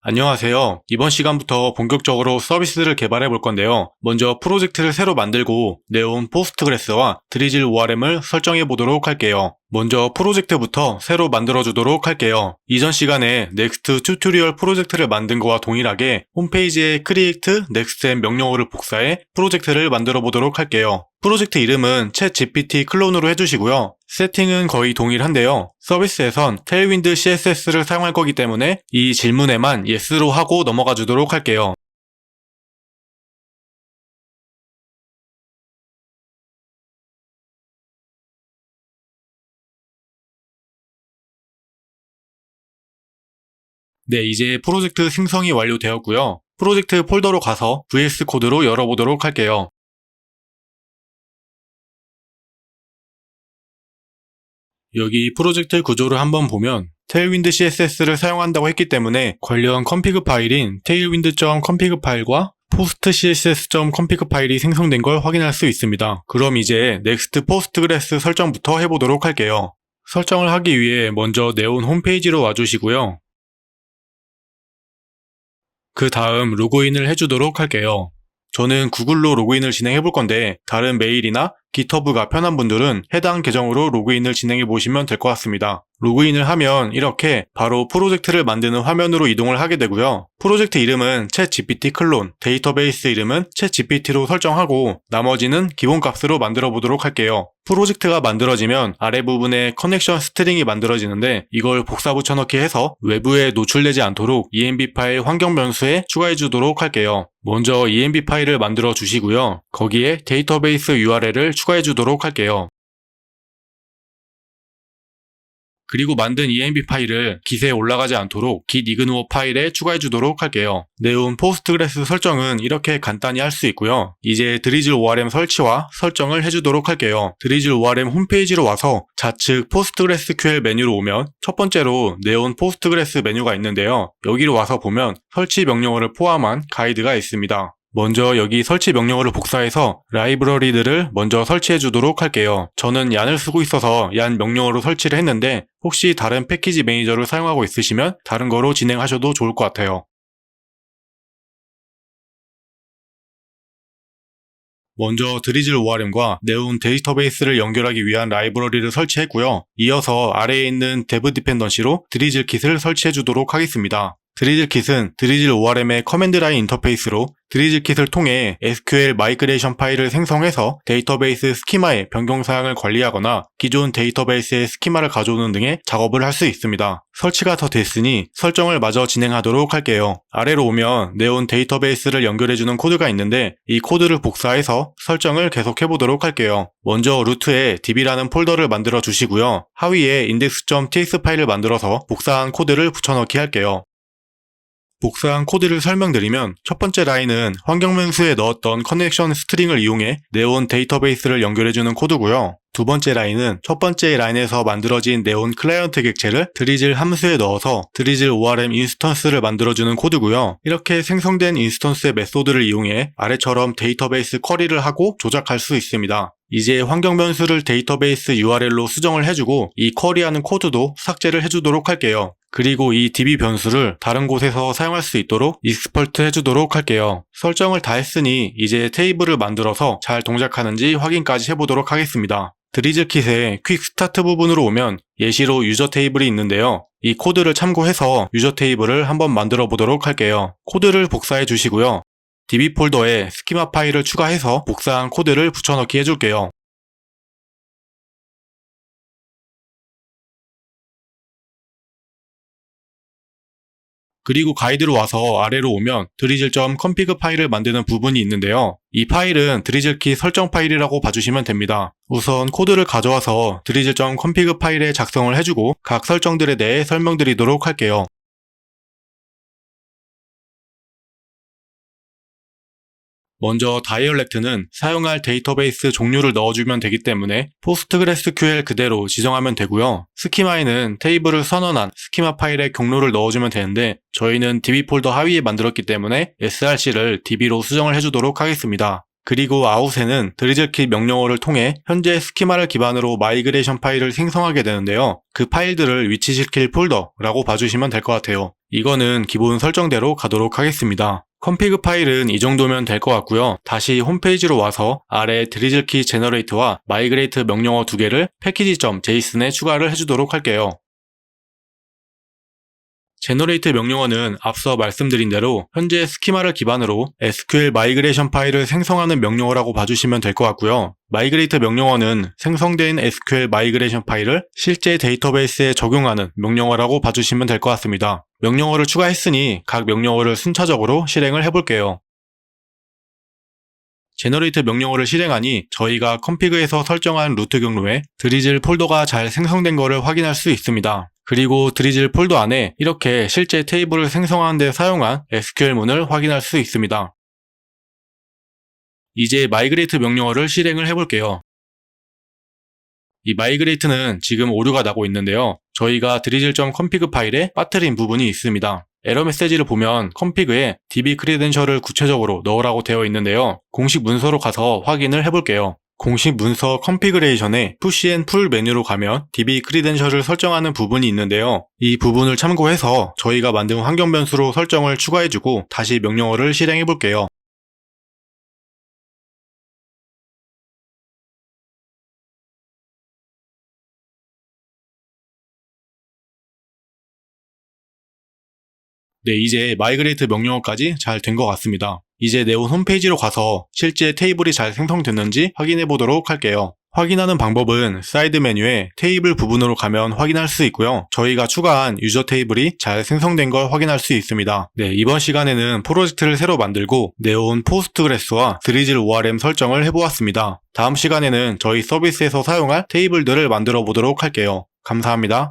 안녕하세요. 이번 시간부터 본격적으로 서비스를 개발해 볼 건데요. 먼저 프로젝트를 새로 만들고 네온 포스트그레스와 드리즐 ORM을 설정해 보도록 할게요. 먼저 프로젝트부터 새로 만들어 주도록 할게요. 이전 시간에 넥스트 튜토리얼 프로젝트를 만든 거와 동일하게 홈페이지에 create next 명령어를 복사해 프로젝트를 만들어 보도록 할게요. 프로젝트 이름은 챗GPT 클론으로 해주시고요. 세팅은 거의 동일한데요. 서비스에선 테일윈드 CSS를 사용할 거기 때문에 이 질문에만 yes로 하고 넘어가 주도록 할게요. 네, 이제 프로젝트 생성이 완료되었고요. 프로젝트 폴더로 가서 VS 코드로 열어보도록 할게요. 여기 프로젝트 구조를 한번 보면 테일윈드 CSS를 사용한다고 했기 때문에 관련 컴피그 파일인 tailwind.config 파일과 postcss.config 파일이 생성된 걸 확인할 수 있습니다. 그럼 이제 next postgres 설정부터 해보도록 할게요. 설정을 하기 위해 먼저 네온 홈페이지로 와주시고요. 그 다음 로그인을 해주도록 할게요. 저는 구글로 로그인을 진행해 볼 건데 다른 메일이나 GitHub가 편한 분들은 해당 계정으로 로그인을 진행해 보시면 될 것 같습니다. 로그인을 하면 이렇게 바로 프로젝트를 만드는 화면으로 이동을 하게 되고요. 프로젝트 이름은 챗GPT 클론, 데이터베이스 이름은 챗GPT로 설정하고 나머지는 기본값으로 만들어 보도록 할게요. 프로젝트가 만들어지면 아래 부분에 커넥션 스트링이 만들어지는데 이걸 복사 붙여넣기 해서 외부에 노출되지 않도록 env 파일 환경 변수에 추가해 주도록 할게요. 먼저 env 파일을 만들어 주시고요. 거기에 데이터베이스 URL을 추가해 주도록 할게요. 그리고 만든 env 파일을 git에 올라가지 않도록 git ignore 파일에 추가해 주도록 할게요. 네온 포스트그레스 설정은 이렇게 간단히 할 수 있고요. 이제 드리즐 ORM 설치와 설정을 해주도록 할게요. 드리즐 ORM 홈페이지로 와서 좌측 포스트그레스QL 메뉴로 오면 첫 번째로 네온 포스트그레스 메뉴가 있는데요. 여기로 와서 보면 설치 명령어를 포함한 가이드가 있습니다. 먼저 여기 설치 명령어를 복사해서 라이브러리들을 먼저 설치해 주도록 할게요. 저는 얀을 쓰고 있어서 얀 명령어로 설치를 했는데 혹시 다른 패키지 매니저를 사용하고 있으시면 다른 거로 진행하셔도 좋을 것 같아요. 먼저 드리즐 ORM과 네온 데이터베이스를 연결하기 위한 라이브러리를 설치했고요. 이어서 아래에 있는 dev 디펜던시로 드리즐 킷을 설치해 주도록 하겠습니다. 드리즐 킷은 드리즐 ORM의 커맨드 라인 인터페이스로 드리즐 킷을 통해 SQL 마이그레이션 파일을 생성해서 데이터베이스 스키마의 변경 사항을 관리하거나 기존 데이터베이스의 스키마를 가져오는 등의 작업을 할 수 있습니다. 설치가 더 됐으니 설정을 마저 진행하도록 할게요. 아래로 오면 네온 데이터베이스를 연결해주는 코드가 있는데 이 코드를 복사해서 설정을 계속해보도록 할게요. 먼저 루트에 db라는 폴더를 만들어 주시고요. 하위에 index.ts 파일을 만들어서 복사한 코드를 붙여넣기 할게요. 복사한 코드를 설명드리면 첫 번째 라인은 환경 변수에 넣었던 커넥션 스트링을 이용해 네온 데이터베이스를 연결해주는 코드고요. 두 번째 라인은 첫 번째 라인에서 만들어진 네온 클라이언트 객체를 드리즐 함수에 넣어서 드리즐 ORM 인스턴스를 만들어주는 코드고요. 이렇게 생성된 인스턴스의 메소드를 이용해 아래처럼 데이터베이스 쿼리를 하고 조작할 수 있습니다. 이제 환경 변수를 데이터베이스 URL로 수정을 해주고 이 쿼리하는 코드도 삭제를 해주도록 할게요. 그리고 이 db 변수를 다른 곳에서 사용할 수 있도록 익스퍼트 해주도록 할게요. 설정을 다 했으니 이제 테이블을 만들어서 잘 동작하는지 확인까지 해보도록 하겠습니다. 드리즐 킷의 퀵 스타트 부분으로 오면 예시로 유저 테이블이 있는데요. 이 코드를 참고해서 유저 테이블을 한번 만들어 보도록 할게요. 코드를 복사해 주시고요. db 폴더에 스키마 파일을 추가해서 복사한 코드를 붙여넣기 해줄게요. 그리고 가이드로 와서 아래로 오면 drizzle.config 파일을 만드는 부분이 있는데요. 이 파일은 드리즐키 설정 파일이라고 봐주시면 됩니다. 우선 코드를 가져와서 drizzle.config 파일에 작성을 해주고 각 설정들에 대해 설명드리도록 할게요. 먼저 다이얼렉트는 사용할 데이터베이스 종류를 넣어주면 되기 때문에 PostgreSQL 그대로 지정하면 되고요. 스키마에는 테이블을 선언한 스키마 파일의 경로를 넣어주면 되는데 저희는 db 폴더 하위에 만들었기 때문에 src를 db로 수정을 해주도록 하겠습니다. 그리고 아웃에는 드리즐킷 명령어를 통해 현재 스키마를 기반으로 마이그레이션 파일을 생성하게 되는데요. 그 파일들을 위치시킬 폴더라고 봐주시면 될 것 같아요. 이거는 기본 설정대로 가도록 하겠습니다. 컨피그 파일은 이 정도면 될 것 같고요. 다시 홈페이지로 와서 아래 드리즐킷 제너레이트와 마이그레이트 명령어 두 개를 패키지.json에 추가를 해주도록 할게요. 제너레이트 명령어는 앞서 말씀드린 대로 현재 스키마를 기반으로 SQL 마이그레이션 파일을 생성하는 명령어라고 봐주시면 될 것 같고요. 마이그레이트 명령어는 생성된 SQL 마이그레이션 파일을 실제 데이터베이스에 적용하는 명령어라고 봐주시면 될 것 같습니다. 명령어를 추가했으니 각 명령어를 순차적으로 실행을 해볼게요. 제너레이트 명령어를 실행하니 저희가 컨피그에서 설정한 루트 경로에 드리즐 폴더가 잘 생성된 것을 확인할 수 있습니다. 그리고 드리즐 폴더 안에 이렇게 실제 테이블을 생성하는 데 사용한 SQL문을 확인할 수 있습니다. 이제 마이그레이트 명령어를 실행을 해볼게요. 이 마이그레이트는 지금 오류가 나고 있는데요. 저희가 드리즐.config 파일에 빠뜨린 부분이 있습니다. 에러 메시지를 보면 config에 db 크리덴셜을 구체적으로 넣으라고 되어 있는데요. 공식 문서로 가서 확인을 해볼게요. 공식 문서 컨피그레이션에 push and pull 메뉴로 가면 db 크리덴셜을 설정하는 부분이 있는데요. 이 부분을 참고해서 저희가 만든 환경 변수로 설정을 추가해주고 다시 명령어를 실행해볼게요. 네, 이제 마이그레이트 명령어까지 잘 된 것 같습니다. 이제 네온 홈페이지로 가서 실제 테이블이 잘 생성됐는지 확인해 보도록 할게요. 확인하는 방법은 사이드 메뉴에 테이블 부분으로 가면 확인할 수 있고요. 저희가 추가한 유저 테이블이 잘 생성된 걸 확인할 수 있습니다. 네, 이번 시간에는 프로젝트를 새로 만들고 네온 포스트그레스와 드리즐 ORM 설정을 해보았습니다. 다음 시간에는 저희 서비스에서 사용할 테이블들을 만들어 보도록 할게요. 감사합니다.